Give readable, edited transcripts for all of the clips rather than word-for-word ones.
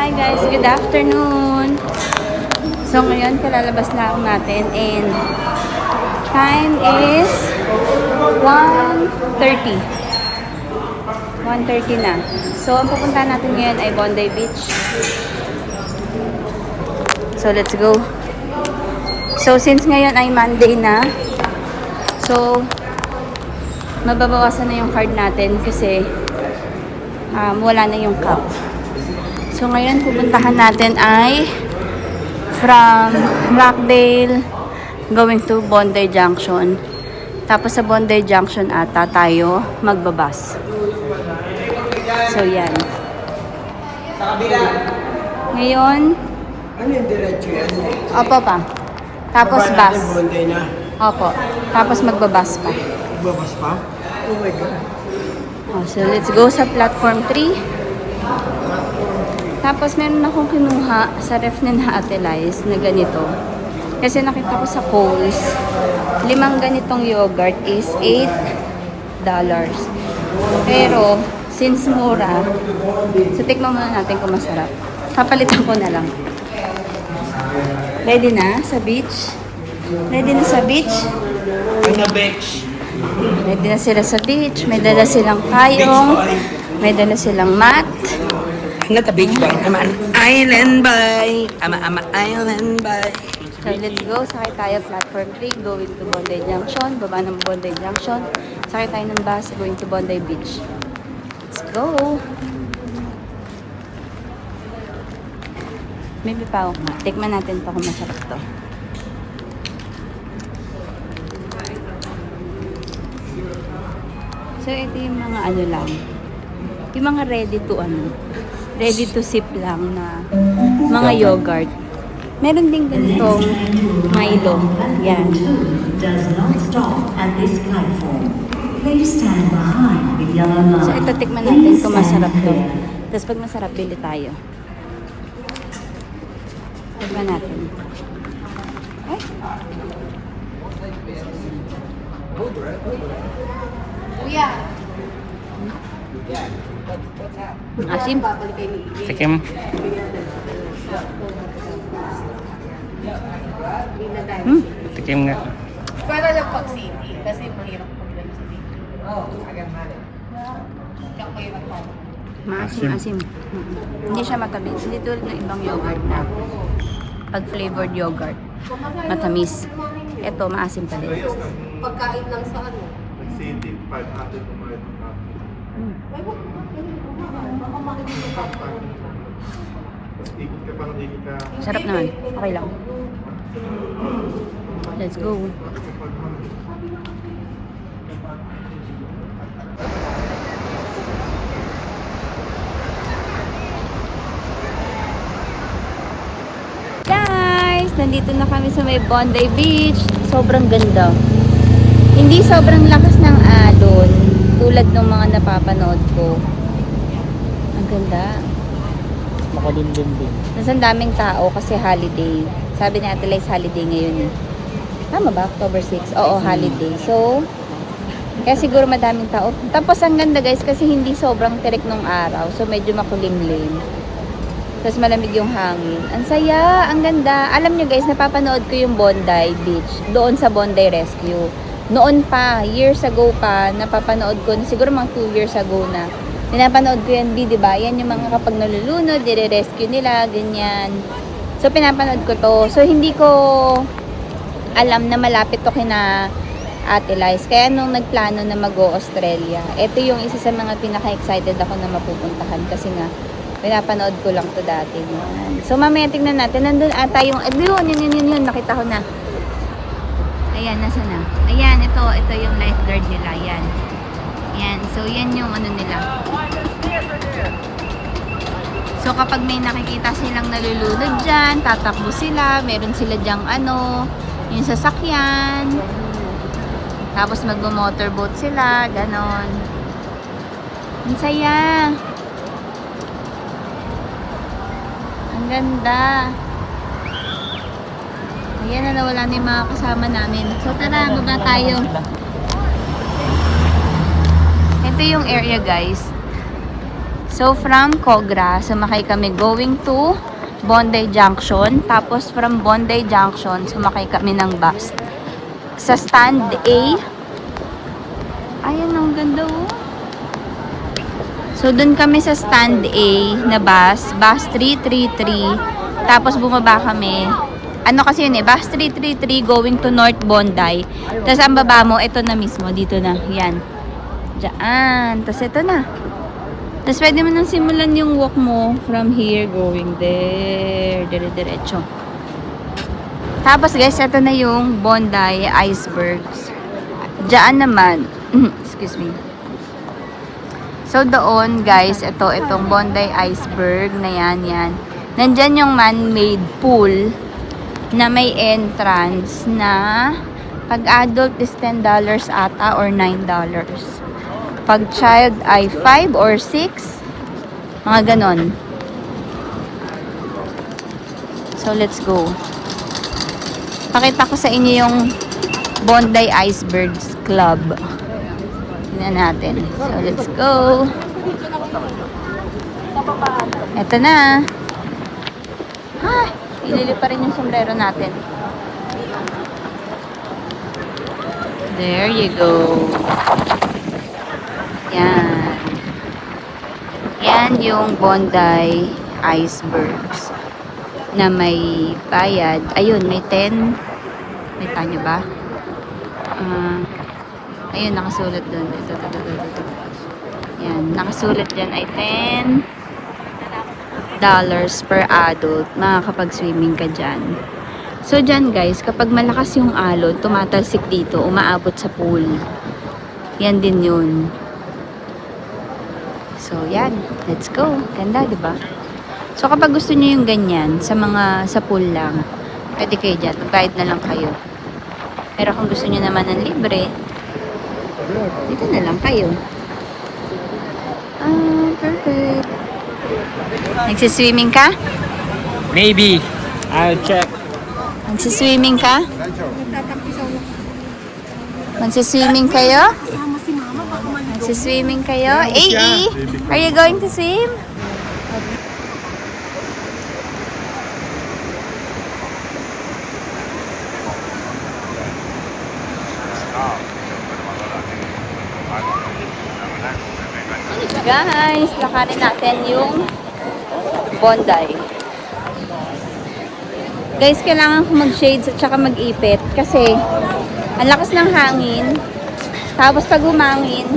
Hi guys, good afternoon. So ngayon kalalabas na ako natin and time is 1:30. 1:30 na. So ang pupuntahan natin ngayon ay Bondi Beach. So let's go. So since ngayon ay Monday na, so mababawasan na yung card natin kasi wala na yung cup. So ngayon pupuntahan natin ay from Rockdale going to Bondi Junction. Tapos sa Bondi Junction ata tayo magbabas. So yan. Ngayon, Ano yung diretso yan? opo pa. Tapos Baba bus. natin Bondi na. Opo. Tapos magbabas pa. Babas pa? Oh my God. Oh, so let's go sa platform 3. Tapos meron akong kinuha sa ref ni Ate Liz na ganito. Kasi nakita ko sa Kohl's, 5 ganitong yogurt is $8. Pero, since mura, so tikman muna natin kung masarap. Papalitan ko na lang. Ready na sa beach? Ready na sa beach? Ano, Bex? Ready na sila sa beach. May dala silang payong. May dala silang mat. Not a big boy. I'm an island boy. I'm a island boy. So let's go. Sakay tayo platform 3 going to Bondi Junction. Baba ng Bondi Junction. Sakay tayo ng bus going to Bondi Beach. Let's go. May pipaw nga. Tikman natin to kung masarap to. So ito yung mga ano lang. Yung mga ready to sip lang na mga yogurt. Meron din ganitong Milo. Yan. Does not stop at this platform. Please stand behind the yellow line. So ito tikman natin kung masarap to. Tapos pag masarap, bili tayo. Tikman natin. Ay. Kuya. Asim. Tikim. Tikim nga. Para lang pag city, kasi mahirap pag city. Kaya mahirap pa. Maasim-asim. Hindi siya matamis. Hindi tulad ng ibang yogurt na pag flavored yogurt. Matamis. Ito, maasim pa din. Pagkain lang sa ano. City 500 kumain ng coffee. Ay, wag mo baka makinig ka. Tapos ikot ka pang ikot ka. Sarap naman. Okay lang. Let's go. Guys, nandito na kami sa may Bondi Beach. Sobrang ganda. Hindi sobrang lakas ng alon tulad ng mga napapanood ko. Ang ganda. Makulimlim din. Nasa daming tao kasi holiday. Sabi ni Ate Liz, holiday ngayon eh. Tama ba? October 6? Oo, holiday. So, kaya siguro madaming tao. Tapos ang ganda guys kasi hindi sobrang tirik nung araw. So, medyo makulimlim. Tapos malamig yung hangin. Ang saya, ang ganda. Alam nyo guys, napapanood ko yung Bondi Beach. Doon sa Bondi Rescue. Noon pa, years ago pa, napapanood ko. Siguro mga 2 years ago na. Pinapanood ko yan, di ba? Yan yung mga kapag nalulunod, dire-rescue nila, ganyan. So, pinapanood ko to. So, hindi ko alam na malapit to kina Ate Liz. Kaya nung nagplano na mag-Australia, ito yung isa sa mga pinaka-excited ako na mapupuntahan. Kasi nga, pinapanood ko lang to dati. Yan. So, mamaya tingnan natin. Nandun ata yung, yun, nakita ko na. Ayan, nasa na? Ayan, ito yung lifeguard nila. Yan. Yan. So, yan yung ano nila. So, kapag may nakikita silang nalulunod dyan, tatakbo sila, meron sila dyang yung sasakyan. Tapos magmo-motorboat sila, ganon. Ang saya. Ang ganda. Ayan na, nawala na yung mga kasama namin. So, tara, baba tayo. Ito yung area, guys. So, from Cogra, sumakay kami going to Bondi Junction. Tapos, from Bondi Junction, sumakay kami ng bus. Sa stand A. Ayan, ang ganda oh. So, dun kami sa stand A na bus. Bus 333. Tapos, bumaba kami. Ano kasi yun eh, bus 333 going to North Bondi. Tapos, ang baba mo, ito na mismo. Dito na. Yan. Diyan. Tapos, ito na. Tapos, pwede mo nang simulan yung walk mo from here going there. Dire-diretso. Tapos, guys, ito na yung Bondi Icebergs. Diyan naman. Excuse me. So, doon, guys, itong Bondi Iceberg na yan. Nandyan yung man-made pool na may entrance na pag adult is $10 ata or $9. Pag child ay 5 or 6. Mga ganon. So, let's go. Pakita ko sa inyo yung Bondi Icebergs Club. Tingnan natin. So, let's go. Eto na. Ilili pa rin yung sombrero natin. There you go. Yan. Yan yung Bondi Icebergs na may bayad. Ayun, may 10. May tanyo ba? Ayun, nakasulat doon. Ito. Yan, nakasulat dyan ay $10 per adult. Makakapag-swimming ka dyan. So, dyan guys, kapag malakas yung alon, tumatalsik dito, umaabot sa pool. Yan din yun. So, yan. Let's go. Ganda, di ba? So, kapag gusto nyo yung ganyan, sa pool lang, pwede kayo dyan. Mag-guide na lang kayo. Pero kung gusto nyo naman ng libre, dito na lang kayo. Perfect. Nagsiswimming ka? Maybe. I'll check. Nagsiswimming ka? Magsiswimming kayo? Magsiswimming kayo? AE, are you going to swim? Guys, lakarin natin yung Bondi. Guys, kailangan ko mag-shades at saka mag-ipit kasi ang lakas ng hangin. Tapos pag humangin,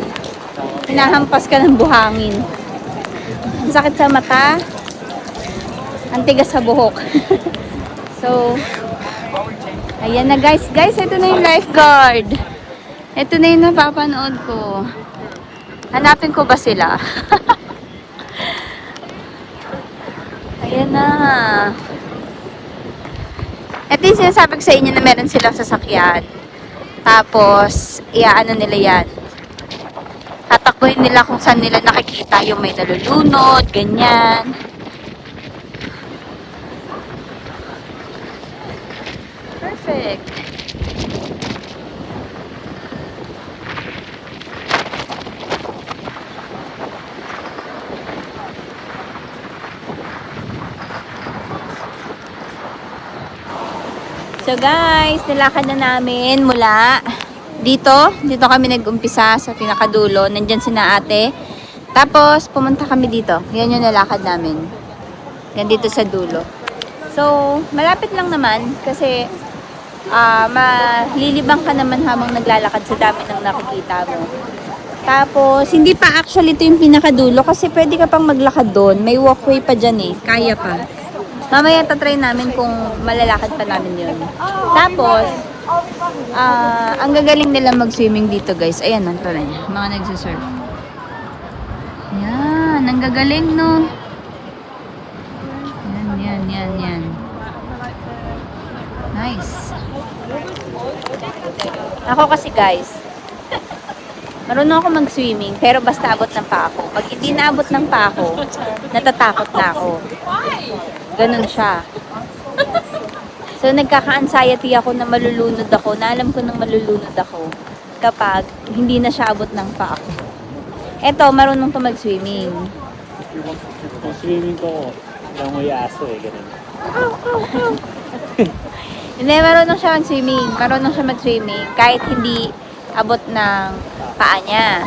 hinahampas ka ng buhangin. Ang sakit sa mata, ang tigas sa buhok. So, ayan na guys. Guys, ito na yung lifeguard. Ito na yung napapanood ko. Hanapin ko ba sila? Ayan na. Ito yung sinasabi ko sa inyo na meron silang sasakyan. Tapos, iaano nila yan. Tatakbuhin nila kung saan nila nakikita yung may nalulunod, ganyan. Perfect. So guys, nilakad na namin mula dito kami nag-umpisa sa pinakadulo. Nandyan sina ate. Tapos, pumunta kami dito. Yan yung nilakad namin. Yan dito sa dulo. So, malapit lang naman kasi malilibang ka naman habang naglalakad sa dami ng nakikita mo. Tapos, hindi pa actually ito yung pinakadulo kasi pwede ka pang maglakad doon. May walkway pa dyan eh. Kaya pa. Mamaya tatry namin kung malalakad pa namin yun. Tapos, ang gagaling nila mag-swimming dito guys. Ayan, ito na niya. Mga nagsusurf. Yan, ang gagaling no. Yan. Nice. Ako kasi guys, marunong ako mag-swimming, pero basta abot ng paa ko. Pag hindi naabot ng paa ko, natatakot na ako. Ganun siya. So, nagkaka-anxiety ako na malulunod ako. Na alam ko nang malulunod ako kapag hindi na siya abot ng paa ko. Eto, marunong to mag-swimming. Yung swimming ko, langoy aso eh, ganun. Hindi, marunong siya mag-swimming. Marunong siya mag-swimming kahit hindi abot ng paa niya.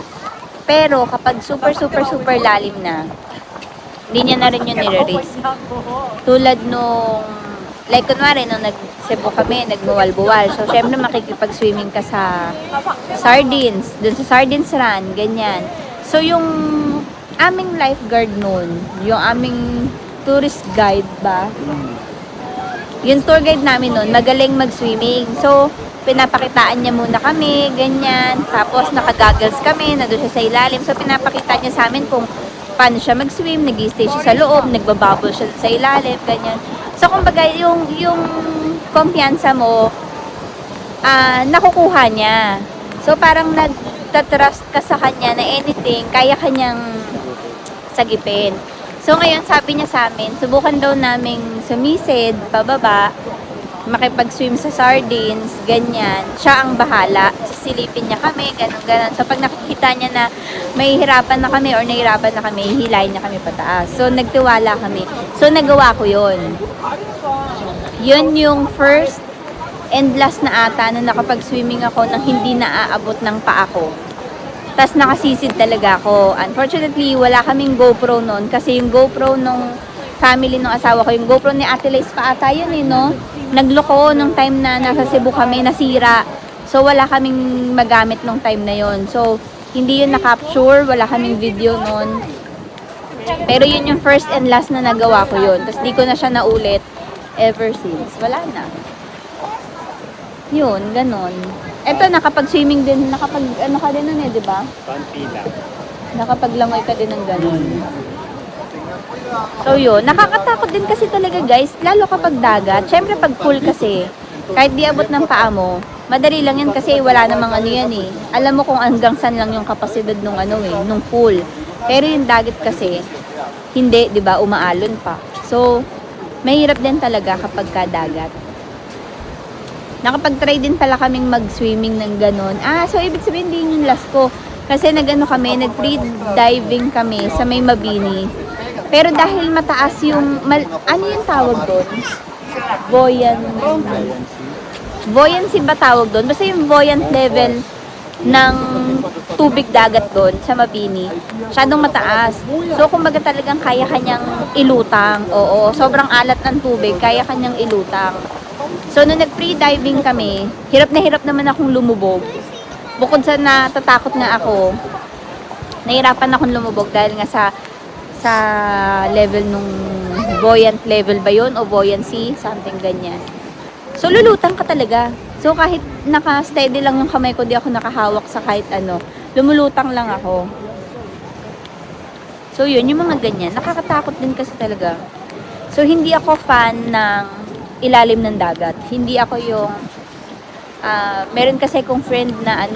Pero kapag super lalim na, hindi niya na rin yun nire-risk. Tulad nung, like kunwari, nung nag-Cebu kami, nagbuwal-buwal. So, syempre makikipag-swimming ka sa sardines, dun sa sardines run, ganyan. So, yung aming lifeguard nun, yung aming tourist guide ba, yung tour guide namin nun, magaling mag-swimming. So, pinapakitaan niya muna kami, ganyan. Tapos, naka-goggles kami, nandun siya sa ilalim. So, pinapakita niya sa amin kung paano siya mag-swim, nag-stay siya sa loob, nagbabubble siya sa ilalim, ganyan. So, kumbaga, yung kumpiyansa mo, nakukuha niya. So, parang nagtatrust ka sa kanya na anything, kaya kanyang sagipin. So, ngayon, sabi niya sa amin, subukan daw naming sumisid, pababa, makipag-swim sa sardines, ganyan. Siya ang bahala. Sisilipin niya kami, ganun. So, pag nakikita niya na may hirapan na kami or nahirapan na kami, hilahin niya kami pataas. So, nagtiwala kami. So, nagawa ko yun. Yun yung first and last na ata na nakapag-swimming ako nang hindi naaabot ng paa ko. Tapos nakasisid talaga ako. Unfortunately, wala kaming GoPro noon kasi yung GoPro nung family ng asawa ko, yung GoPro ni Ate Lace pa ata yun eh, no? Nagloko nung time na nasa Cebu kami, nasira. So, wala kaming magamit nung time na yon. So, hindi yun na-capture, wala kaming video noon. Pero yun yung first and last na nagawa ko yun. Tapos di ko na siya naulit ever since. Wala na. Yun, ganon. Eto, nakapag-swimming din, ano ka din nun eh, di ba? Konti lang. Nakapaglangoy ka din ng ganon. So yun, nakakatakot din kasi talaga guys, lalo kapag dagat. Syempre pag pool kasi, kahit di abot ng paa mo, madali lang yan kasi wala namang ano yan eh. Alam mo kung hanggang saan lang yung kapasidad nung ano eh, nung pool. Pero yung dagat kasi, hindi, di ba, umaalon pa. So, mahirap din talaga kapag dagat. Nakapag-try din pala kaming mag-swimming ng ganon. So ibig sabihin din yung last ko. Kasi nag-free diving kami sa may Mabini. Pero dahil mataas yung, ano yung tawag doon? Buoyancy ba tawag doon? Basta yung buoyant level ng tubig dagat doon sa Mabini, masyadong mataas. So, kumbaga talagang kaya kanyang ilutang. Oo, sobrang alat ng tubig, kaya kanyang ilutang. So, nung nag-free diving kami, hirap na hirap naman akong lumubog. Bukod sa natatakot nga ako, nahirapan akong lumubog dahil nga sa level nung buoyant level ba yun o buoyancy, something ganyan. So, lulutang ka talaga. So, kahit naka-steady lang yung kamay ko, di ako nakahawak sa kahit ano, lumulutang lang ako. So, yun, yung mga ganyan. Nakakatakot din kasi talaga. So, hindi ako fan ng ilalim ng dagat. Hindi ako yung, meron kasi kong friend na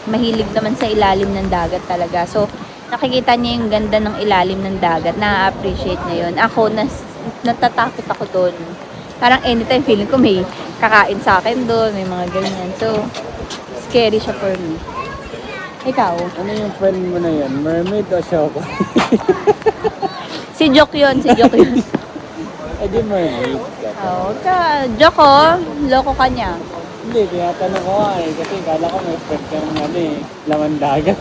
mahilig naman sa ilalim ng dagat talaga. So, nakikita niya yung ganda ng ilalim ng dagat, na-appreciate niya yun. Ako, natatakot ako doon. Parang anytime feeling ko may kakain sa akin doon, may mga ganyan. So, scary siya for me. Ikaw? Ano yung friend mo na yun? Mermaid o Shoko? Si Joke yun. Eh di mermaid. Oo, Joko, loko ka niya. Hindi, tinatanong ko nga eh. Kasi kala ko may friend kang laman dagat.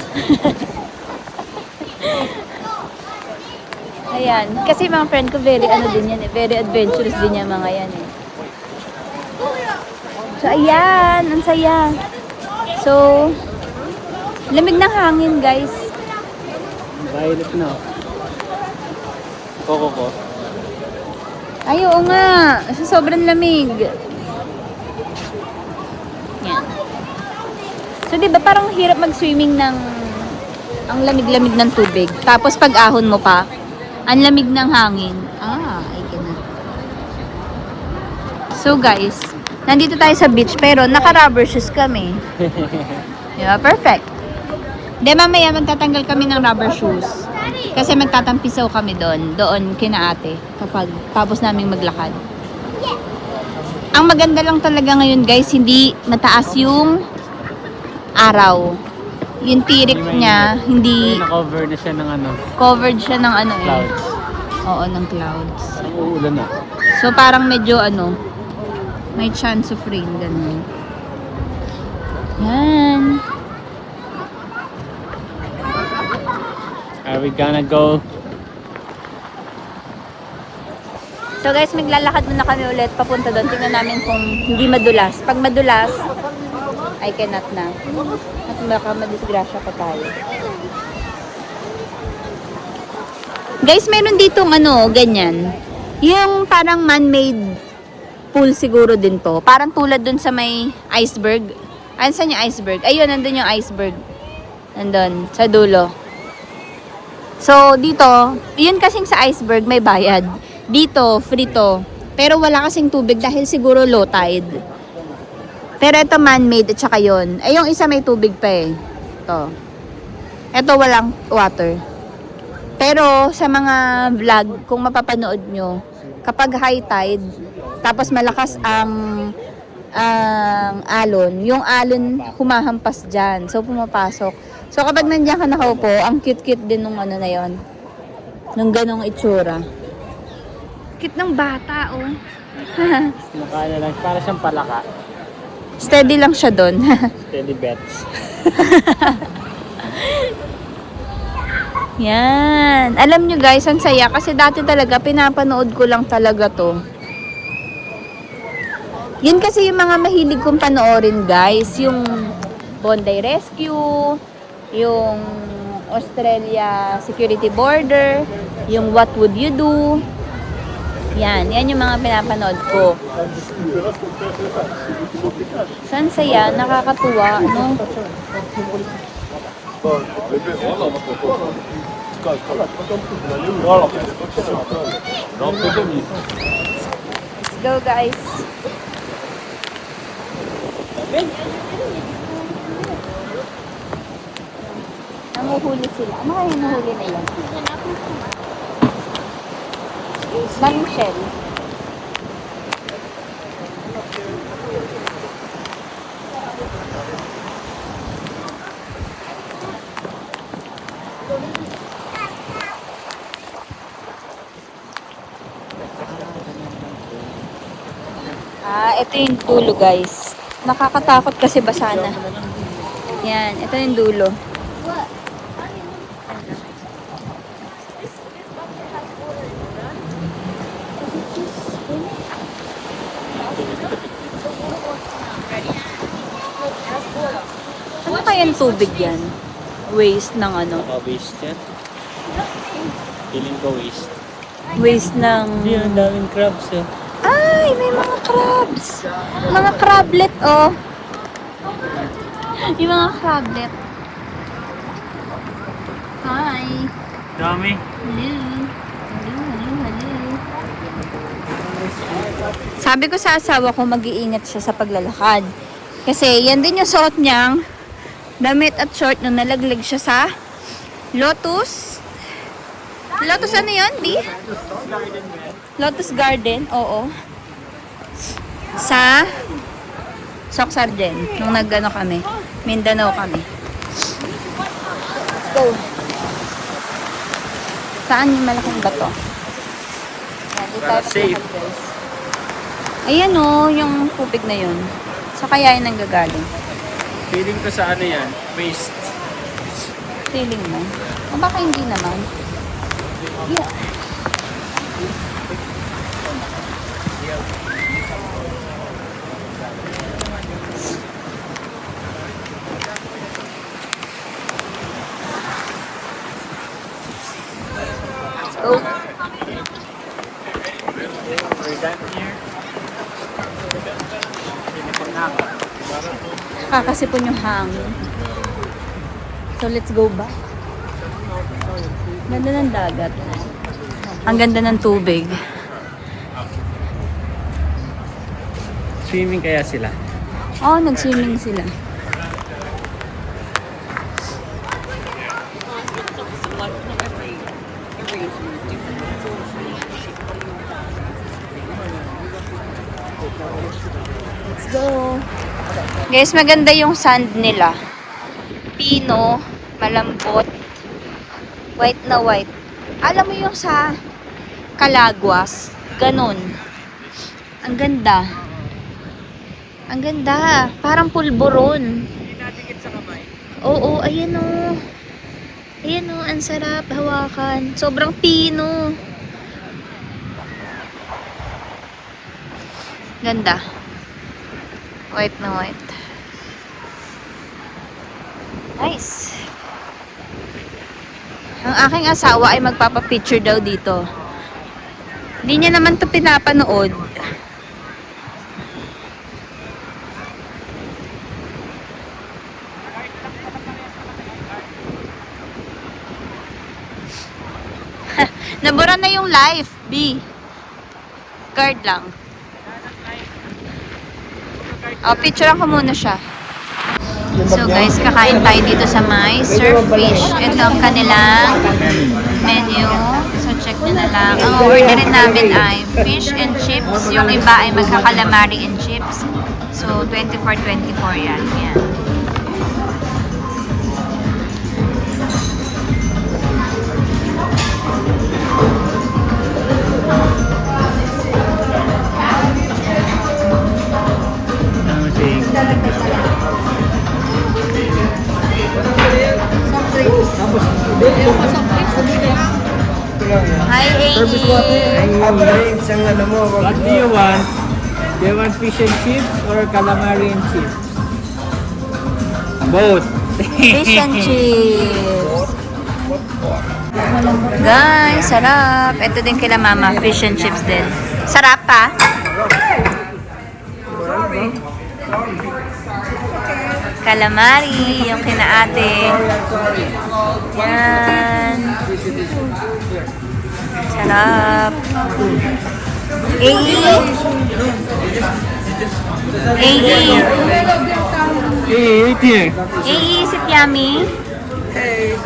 Ayan. Kasi mga friend ko, very very adventurous din yan mga yan eh. So, ayan. Ang saya. So, lamig ng hangin, guys. Violet na. Koko. Ay, oo nga. Sobrang lamig. Yan. So, diba parang hirap mag-swimming ng ang lamig-lamig ng tubig. Tapos pag ahon mo pa, ang lamig ng hangin. I cannot. So guys, nandito tayo sa beach pero naka-rubber shoes kami. Diba? Perfect. Then mamaya magtatanggal kami ng rubber shoes. Kasi magtatampisaw kami doon kina ate kapag tapos naming maglakad. Ang maganda lang talaga ngayon guys, hindi mataas yung araw. Yung tirik niya, hindi Na-cover na siya ng ano, covered siya ng ano eh. clouds. Oo, ng clouds. Ang uulan na. So, parang medyo ano, may chance of rain, ganun. Yan. Are we gonna go? So guys, maglalakad muna kami ulit papunta doon. Tingnan namin kung hindi madulas. Pag madulas, I cannot na. At baka madisgrasya pa tayo. Guys, meron ditong ano, ganyan. Yung parang man-made pool siguro din to. Parang tulad dun sa may iceberg. Ayan, saan yung iceberg? Ayun, nandun yung iceberg. Nandun, sa dulo. So, dito, yun kasing sa iceberg, may bayad. Dito, free to. Pero wala kasing tubig dahil siguro low tide. Pero ito man-made at saka yun. Ay, yung isa may tubig pa eh. Ito walang water. Pero sa mga vlog, kung mapapanood nyo, kapag high tide, tapos malakas ang alon, yung alon humahampas dyan. So, pumapasok. So, kapag nandiyan ka nakaupo, ang cute-cute din nung ano na yon, nung ganong itsura. Cute ng bata, oh. Nakala lang, para siyang palaka. Steady lang siya doon. Steady bets. Yan. Alam nyo guys, ang saya. Kasi dati talaga, pinapanood ko lang talaga to. Yun kasi yung mga mahilig kong panoorin guys. Yung Bondi Rescue, yung Australia Security Border, yung What Would You Do. Yan yung mga pinapanood ko. San saya, nakakatuwa, no? Let's go guys. Nanguhuli sila. Ano kaya hinuhuli nila? Daming shell. Ito yung dulo guys. Nakakatakot kasi basa na. Yan, ito yung dulo. Ano kayang tubig yan? Waste ng ano? Waste yan. Feeling ko waste. Waste ng... Hindi, ang daming crabs eh. Ay, may mga crabs. Mga crablet, oh. Yung mga crablet. Hi. Dami. Hello. Hello. Sabi ko sa asawa ko, mag-iingat siya sa paglalakad. Kasi yan din yung suot niyang damit at short nung nalaglag siya sa Lotus. Lotus ano yun, Di? Lotus Garden, oo. Sa Soxargen, nung nag-ano kami. Mindanao kami. Let's go. Saan yung malaking bato? Yan, di tayo Safe. paglakad, guys. Ayan o, yung tubig na yun. Sa kaya yun nanggagaling. Feeling ko sa ano yan, waste. Feeling mo? O baka hindi naman. Yeah. Let's go. We're done here. Kakasipon yung hangin. So, let's go back. Ganda ng dagat. Ang ganda ng tubig. Swimming kaya sila? Oh, nag-swimming sila. Let's go. Guys, maganda yung sand nila. pino, malambot. White na white. Alam mo yung sa Calagwas, ganun. Ang ganda. Ang ganda. Parang pulburon. Hindi nadikit sa kamay. Oo, ayan o. Ayan o, ang sarap hawakan. Sobrang pino. Ganda. White na white. Nice. Ang aking asawa ay magpapapicture daw dito. Hindi niya naman to pinapanood. Nabura na yung live, B. Card lang. Oh, picturean ko muna siya. So guys, kakain tayo dito sa may Surf Fish. Ito ang kanilang menu. So check nyo na lang. Ang orderin namin ay fish and chips. Yung iba ay magka-calamari and chips. So 24-24 yan. Yan. Hi, Amy! What do you want? Do you want fish and chips or calamari and chips? Both. Fish and chips. Guys, sarap. Ito din kila mama, fish and chips din. Sarap pa? Calamari, yung kina ate. Yan. Sarap. AE. AE. Hey, here. AE, is it yummy? Hey,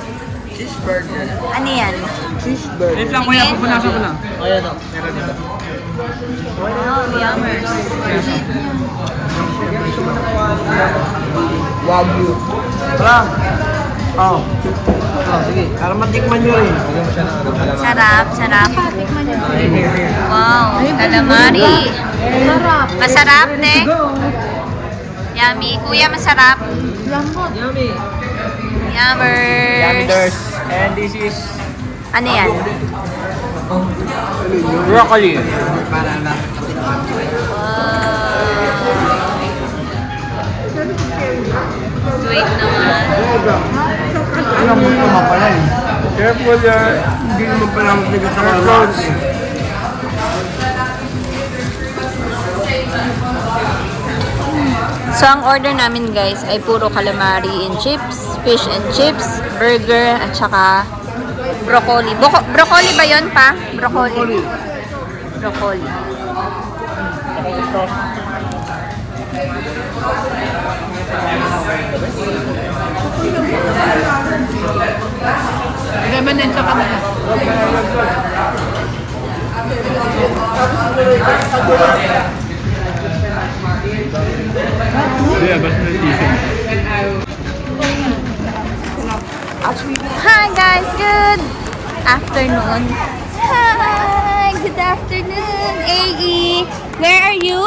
cheeseburger. Ano yan? Cheeseburger. Wait lang, kuya, pupunasan ko lang. Oh, yan o. Wow, yummers. Wagyu. Lang. Oh. Oh, sige. Para matikman nyo rin. Sarap, sarap. Wow, calamari. Masarap, ne? Yummy. Kuya, masarap. Yummy. Yummers. Yummers. And this is Ano yan? broccoli. Sweet naman. Alam mo naman pala eh. Careful yan. Hindi naman pala magbigat sa mga clouds. So, ang order namin guys ay puro calamari and chips, fish and chips, burger, at saka broccoli. Broccoli ba yon pa? Broccoli. Broccoli. Naman din sa kanila. Yeah, basta na t-shirt. Hi guys, good afternoon. Hi, good afternoon. AE, where are you?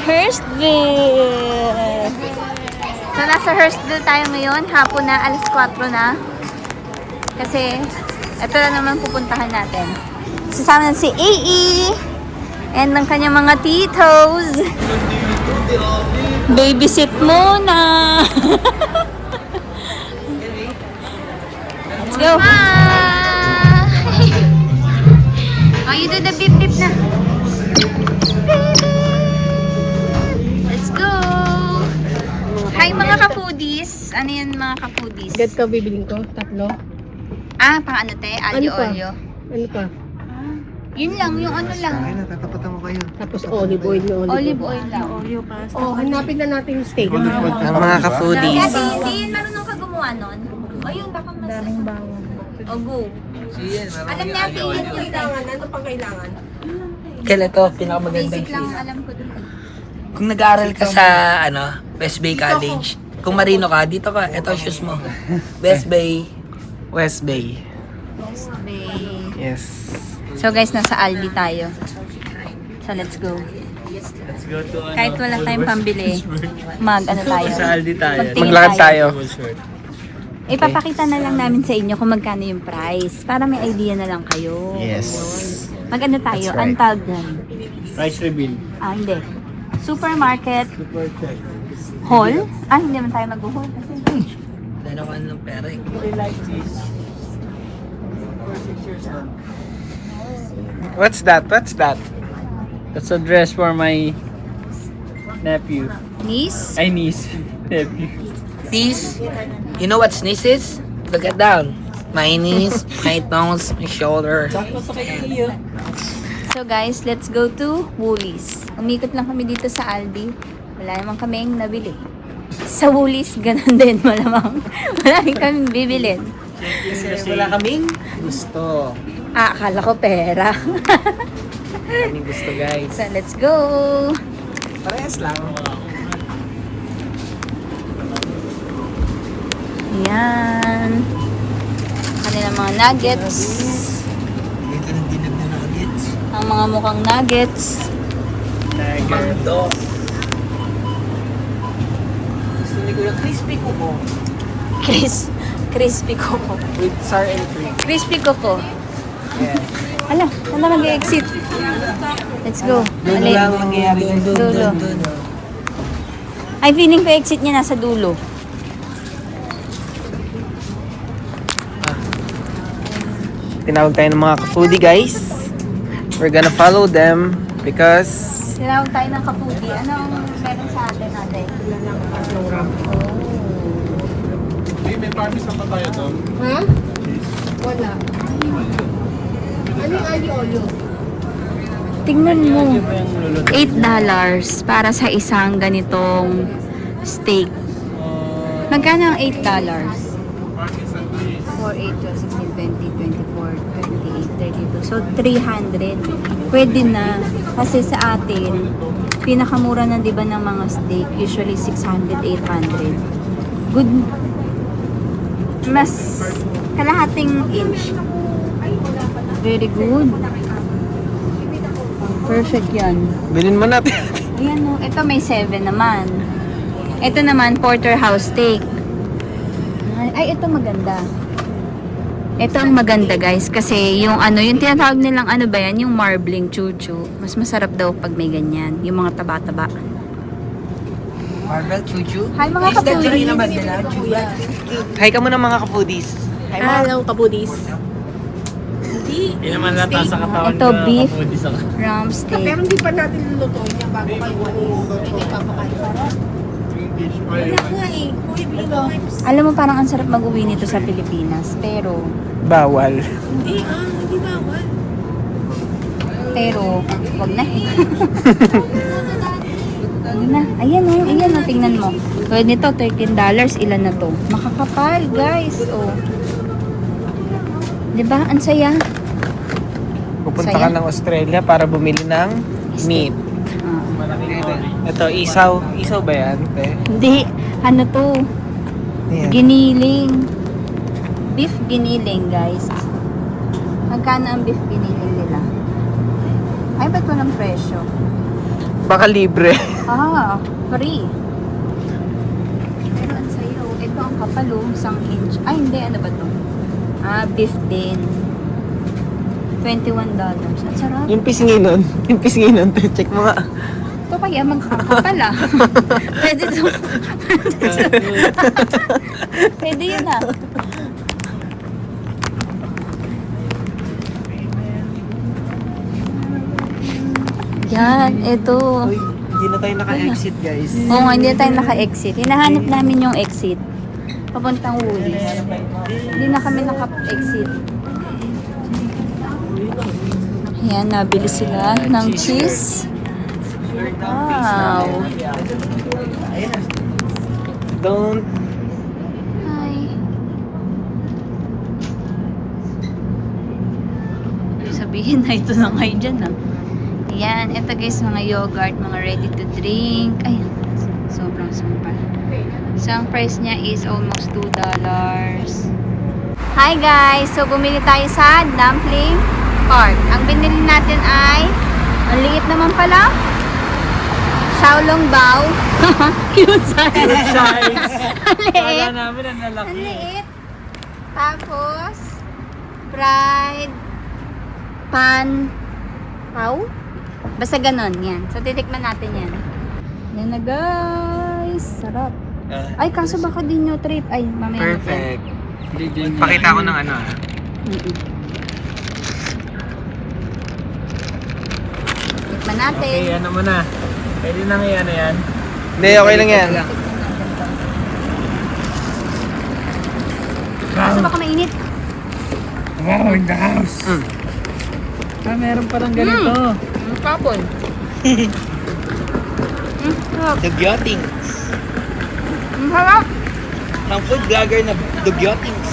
Hurstville. So nasa Hurstville tayo ngayon, hapon na, alas 4 na. Kasi ito na naman pupuntahan natin. Sasama na si AE and ng kanyang mga titos. Babysit muna. Let's go. Hi. Oh, you do the beep beep na. Let's go. Hi mga ka-foodies. Ano yan mga ka-foodies? Get ka bibiling ko? Tatlo? Ah, pang ano te? Alyo, Ano pa? olyo. Ano pa? Yun lang, yung ano lang. Natatapatan ko kayo. Tapos olive oil na Olive oil lang. Oh, hanapin na natin yung steak. Ang mga ka-foodies. Dati, hindi yun marunong ka gumawa nun. O yun, baka mas... Daming bawang. O go. Alam niya, iyan yung Kailangan, ano pang kailangan? Kailan to? Pinakamagandang basic lang cheese. alam ko dun. Kung nag-aaral ka sa West Bay College, Kung marino ka, dito ka. Ito shoes mo. West Bay. West Bay. West Bay. Yes. So guys, nasa Aldi tayo. So let's go. Let's go to ano. Kahit wala tayong pambili, ano tayo? Sa Aldi tayo. Magtingin Maglakad tayo. Ipapakita na lang namin sa inyo kung magkano yung price. Para may idea na lang kayo. Yes. Mag-ano tayo? That's right. Ang tawag dyan? Price reveal. Hindi. Supermarket Super check. haul? Hindi naman tayo mag-haul kasi. Dalawa ng pera eh. Really like this. For 6 years old. What's that? What's that? That's a dress for my nephew. Niece? Ay, niece. Nephew. Knees. You know what sneeze is? Look at down. My knees, my toes, my shoulder. So guys, let's go to Woolies. Umikot lang kami dito sa Aldi. Wala naman kaming nabili. Sa Woolies, ganun din malamang. Wala rin kaming bibilin. Wala kaming gusto. Akala ko pera. Kaming gusto, guys. So let's go! Parehas lang. Yan. Kanilang mga nuggets. Dito ng dinag na nuggets. Ang mga mukhang nuggets. Mando. Gusto ni Kuya crispy ko po. Crispy Coco. With sour and cream. Crispy Coco. Yes. Ala, mag-exit. Let's go. Dulo Alin? lang mangyayari. Dulo. Ay, feeling ko exit niya nasa dulo. Tinawag tayo ng mga ka-foodie, guys. We're gonna follow them because Tinawag tayo ng kapudi. Anong meron sa atin natin? Tingnan mo. $8 para sa isang ganitong steak. Magkano ang $8? 4, 8, 12, 16, 20, 24, 28, 32. So, 300. Pwede na. Kasi sa atin, pinakamura na diba ng mga steak? Usually 600, 800. Good. Mas kalahating inch. Very good. Perfect yan. bilhin mo natin. Ayan o, ito may 7 naman. Ito naman, porterhouse steak. Ay, ito maganda. Ito ang maganda guys, kasi yung yung tinatawag nilang ba yan, yung marbling chuchu. Mas masarap daw pag may ganyan, yung mga taba-taba. Marvel Chuchu. Hi mga kapuri. naman nila. Hi ka muna mga ka-foodies. Hello, kabudis. Hindi naman nata sa katawan Ito, ka, beef. kapudi sa Ram steak. Pero hindi pa natin lulutuin yan bago kayo hindi papakain. Wala nga eh. Kuya, bili mo nga. Alam mo, parang ang sarap mag-uwi nito sa Pilipinas. Pero, Bawal. Hindi bawal. wag na. Wag na. Ayan o, tingnan mo. Tulad nito, $13. Ilan na to? Makakapal, guys. Oh. Diba? Ang saya. Pupunta Saya. ka ng Australia para bumili ng meat. Ah. Ito, isaw. Isaw ba yan? Te? Hindi. Ano to? Ayan. Giniling. Beef giniling, guys. Magkano ang beef giniling nila? Ay, ba't walang presyo? Baka libre. Free. Pero ang sayo. Ito ang kapalo, 1 inch. Ay, hindi. Ano ba to? Beef din. $21. Ang sarap. Yung pisngin nun. Check mo nga. Ito kaya magkakapal ah. Pwede to. Pwede yun ah. Yan, ito. Uy, hindi na tayo naka-exit, guys. Oo nga, hindi na tayo naka-exit. Hinahanap namin yung exit. Papuntang Woolies. Hindi na kami naka-exit. Ayan, nabili sila ng cheese. Wow. Don't. Hi. Sabihin na ito na kayo dyan ah. Ayan, ito guys, mga yogurt, mga ready to drink. Ayan, sobrang sumpal. So, ang price niya is almost $2. Hi guys! So, bumili tayo sa dumpling cart. Ang binili natin ay, ang liit naman pala, Xiaolong Bao. Cute size. Ang liit. Kala namin ang Ang lalaki. liit. Tapos, fried pan pao? Basta ganon, yan. So, titikman natin yan. Yan na guys. Sarap. Ay, kaso baka din nyo trip. Ay, mamaya na po. Perfect. Pakita ko ng ano ah. Mm-mm. Tikman natin. Okay, ano mo na. Pwede nang yan na yan. Hindi, okay lang yan. Kaso baka mainit. Wow, in the house. Ah, meron parang ganito. Ang kapon. Sarap. Dugyotings. Ang sarap. Ang food vlogger na Dugyotings.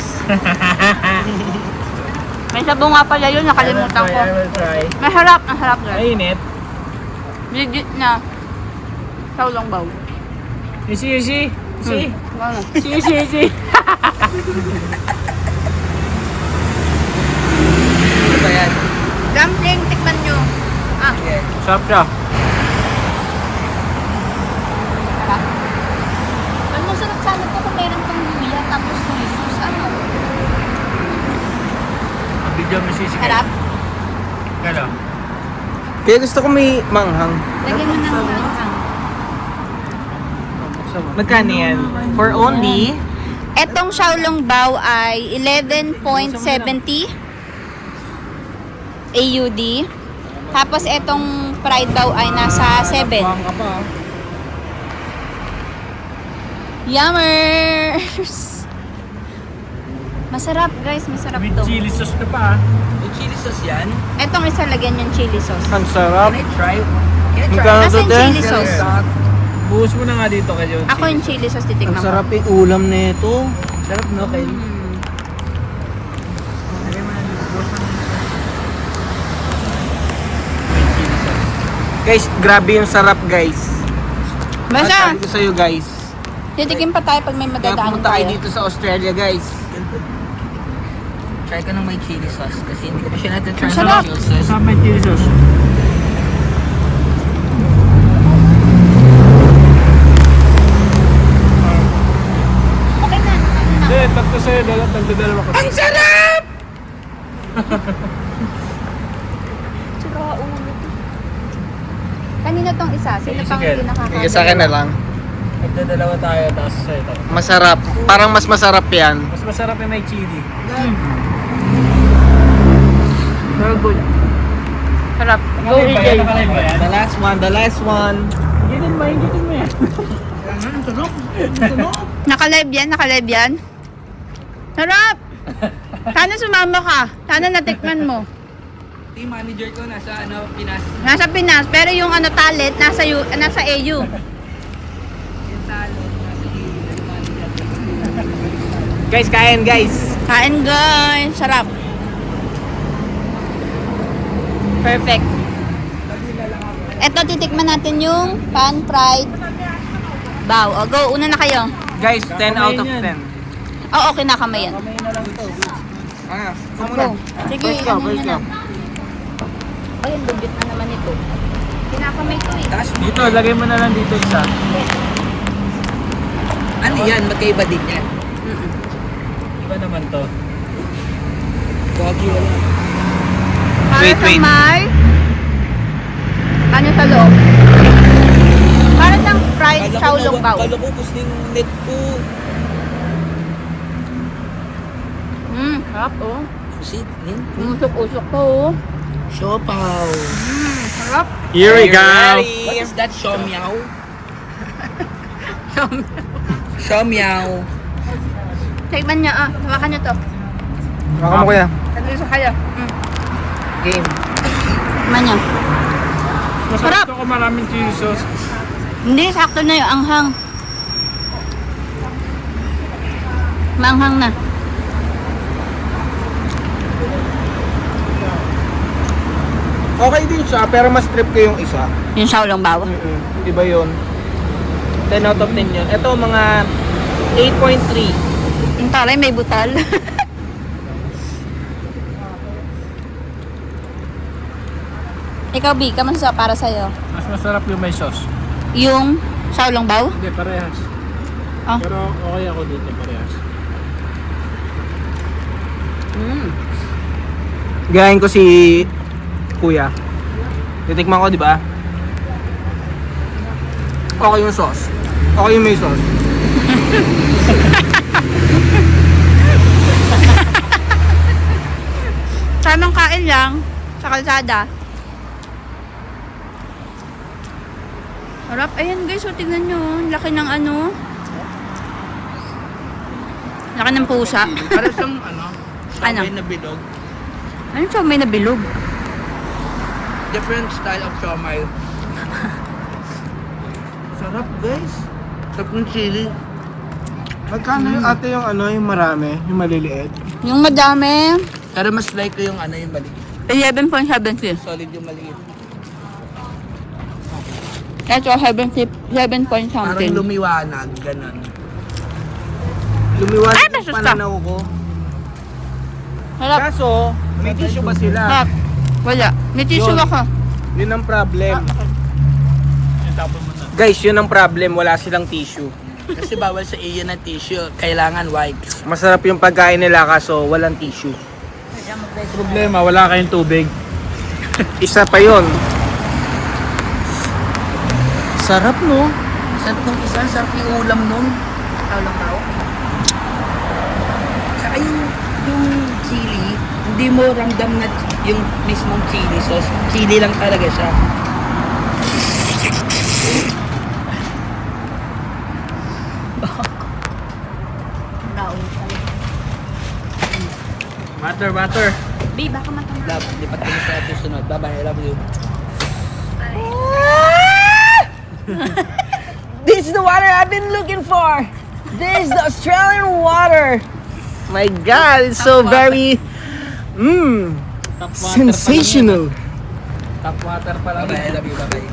May sabaw nga pala yun. Nakalimutan ko. I will try. Masarap. Ang sarap guys. Mainit. Legit na. Xiaolong Bao. Isi. Ano? Isi. Ano ba yan? Dumpling, tikman nyo. Ah, Sarap siya. sarap. Ang masarap sana to kung meron pang luya tapos soy sauce. Ano? Video mo sisi. Sarap. Kalo. Kaya gusto ko may manghang. Lagyan mo ng manghang. Magkano yan? For only... Etong Xiaolong Bao ay 11.70 AUD. Tapos etong fried bao ay nasa 7. Buwang ka pa. Yummers! Masarap guys, masarap With to. chili sauce na pa. May chili sauce yan? Etong isa lagyan yung chili sauce. Ang sarap. Can I try? Magkano Nasaan to, te? chili sauce? Buhos mo na nga dito kayo. Ako yung chili sauce titignan ko. yung ulam nito. Sarap no, Kyle? Guys, grabe yung sarap guys. Basta, Sabi ko sa'yo guys. titikim pa tayo pag may Kaya madadaanan pumunta kayo tayo. dito sa Australia guys. Try ko ng may chili sauce kasi hindi ko pa siya natin try Masarap. ng chili sauce. Kasama yung chili sauce. Okay na. Hindi, tatlo sa'yo. Tagdadalawa ko. Ang sarap! Tsura ulo. Kanina tong isa. Sino pang Sige. hindi nakakain? Sige, sa akin na lang. Tagdadalawa tayo, tapos sa'yo tayo. Masarap. Parang mas masarap yan. Mas masarap yung may chili. Very good. Sarap. Go, Nakalive ba yan? Nakalive ba yan? The last one. Gitin mo yan. Naka-live yan. Sarap! Sana sumama ka. Sana natikman mo. Team manager ko nasa Pinas. Nasa Pinas, pero yung talent, nasa AU. Guys, kain guys. Kain guys. Sarap. Perfect. Eto, titikman natin yung pan-fried bao. O, go. Una na kayo. Guys, 10 out of 10. Oo, kinakamayan. Kamay na lang ito. Ah, Go. Sige, First go, ano first na go. lang. Ay, ang legit na naman ito. Kinakamay ko eh. Taas mo. Dito, lagay mo na lang dito isa. Ano yan? Magkaiba din yan. Iba naman to. Wagyu wala. Para Wait, sa wait. may... Ano sa loob? Para siyang fried Xiaolong bao. Kala ko gusto yung net ko. Sarap oh. Pusit, nin. Usok-usok to oh. Siopaw. Sarap. Here we go. What is that? Siomiao? Siomiao. Tikman niya ah. Hawakan niyo to. Baka mo kuya. Sabi sa kaya. Game. Tikman niya. Masarap to kung maraming chili sauce. Hindi, sakto na yung anghang. Maanghang na. Okay din siya, pero mas trip ko yung isa. Yung Xiaolong bao. Iba yun. 10 out of 10 yun. Ito mga 8.3. Yung taray may butal. Ikaw, B, kamusta para sa'yo? Mas masarap yung may sauce. Yung Shaolong Bao? Hindi, parehas. Ah. Pero okay ako dito, parehas. Gayahin ko si Kuya. Titikman ko, di ba? Okay yung sauce. Okay yung may sauce. Tamang kain lang sa kalsada. Harap. Ayan guys, so tingnan nyo. Laki ng ano. Laki ng pusa. Para siyang ano? Ano? Siomay na bilog. Ano siya may nabilog? Different style of siomay. Sarap guys. Sarap ng chili. Magkano yung ate yung ano, yung marami, yung maliliit? Yung madami, Pero mas like ko yung ano yung maliit. 11.70. Solid yung maliit. Ito, 7 point Parang something. lumiwanag, ganun. Lumiwanag Ay, yung basus ka. pananaw ko. Harap. Kaso, may tissue ba sila? Harap. Wala. May tissue Yun. ako. Yun ang problem. Tapos mo na. Guys, yun ang problem. Wala silang tissue. Kasi bawal sa iyo na tissue. Kailangan wipes. Masarap yung pagkain nila kaso walang tissue. Problema, wala kayong tubig. Isa pa yun. Sarap, no? Sarap nung isa, sarap yung ulam nun. Tawlang tao. Saka yung chili, hindi mo ramdam na yung mismong chili sauce. Chili lang talaga siya. Water. Babe, baka matama. Love, lipat ko na sa ating sunod. Bye-bye, I love you. This is the water I've been looking for. This is the Australian water. My God, it's so very, Tap water sensational. Tap water pa lang. Bye-bye, I love you. Bye-bye.